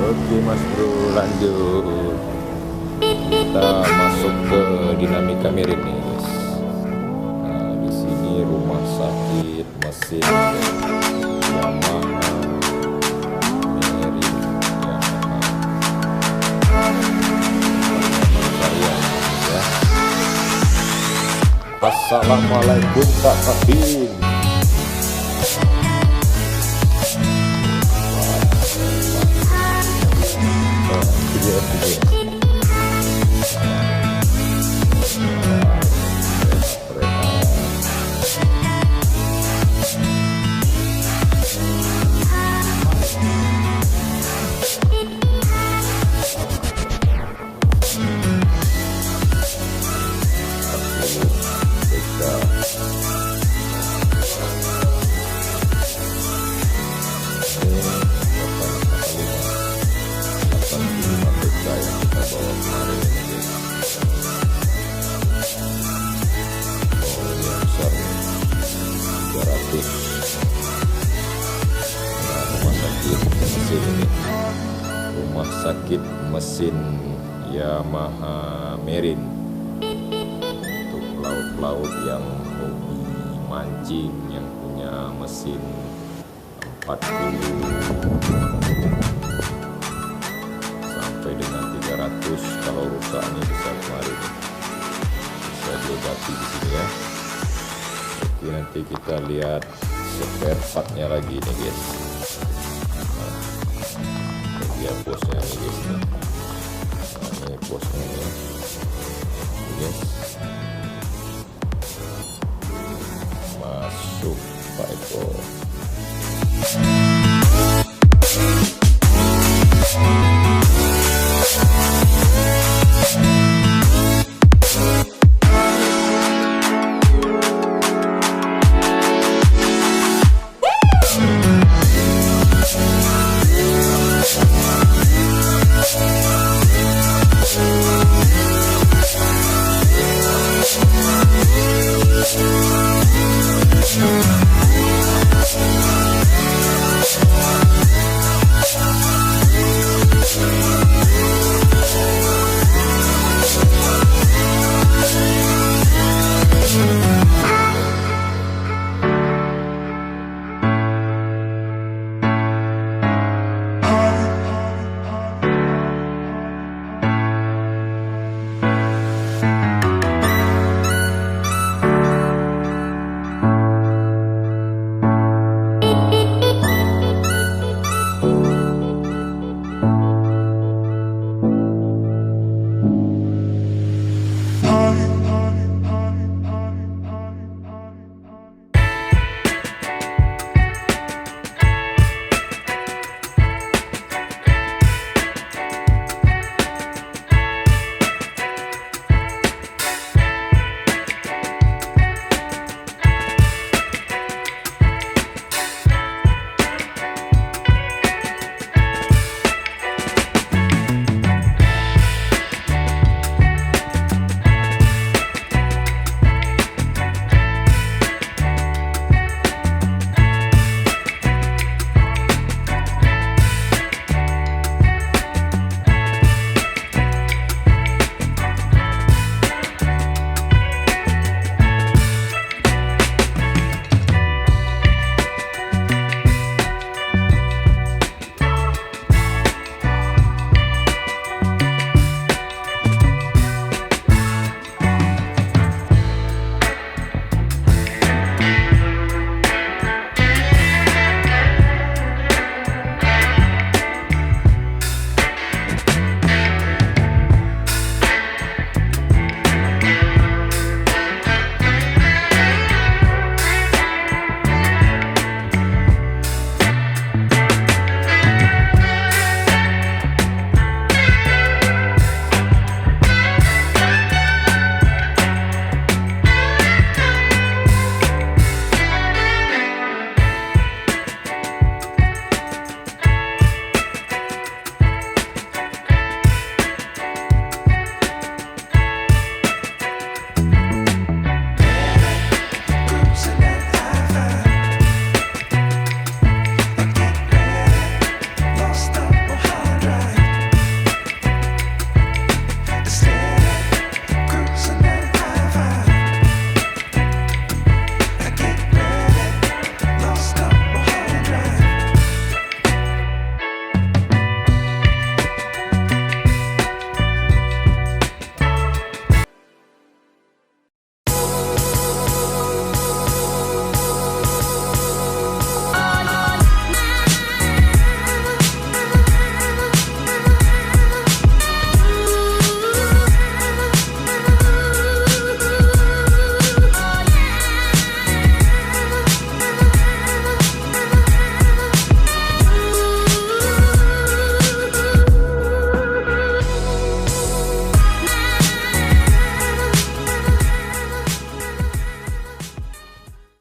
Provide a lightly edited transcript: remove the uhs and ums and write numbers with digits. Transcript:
Oke Mas Bro, lanjut. Kita masuk ke dinamika miring nih guys. Nah, di sini rumah sakit mesin Yamaha miring Yamaha. Ya. Assalamualaikum Kak Fatin. Rumah sakit mesin Yamaha Merin untuk laut-laut yang hobi mancing, yang punya mesin 40 sampai dengan 300. Kalau rusak ini bisa kemarin bisa diobati di sini ya. Oke, nanti kita lihat spare partnya lagi nih guys. Ya posnya nih guys, nah, ini posnya nih guys, masuk Pak Eko.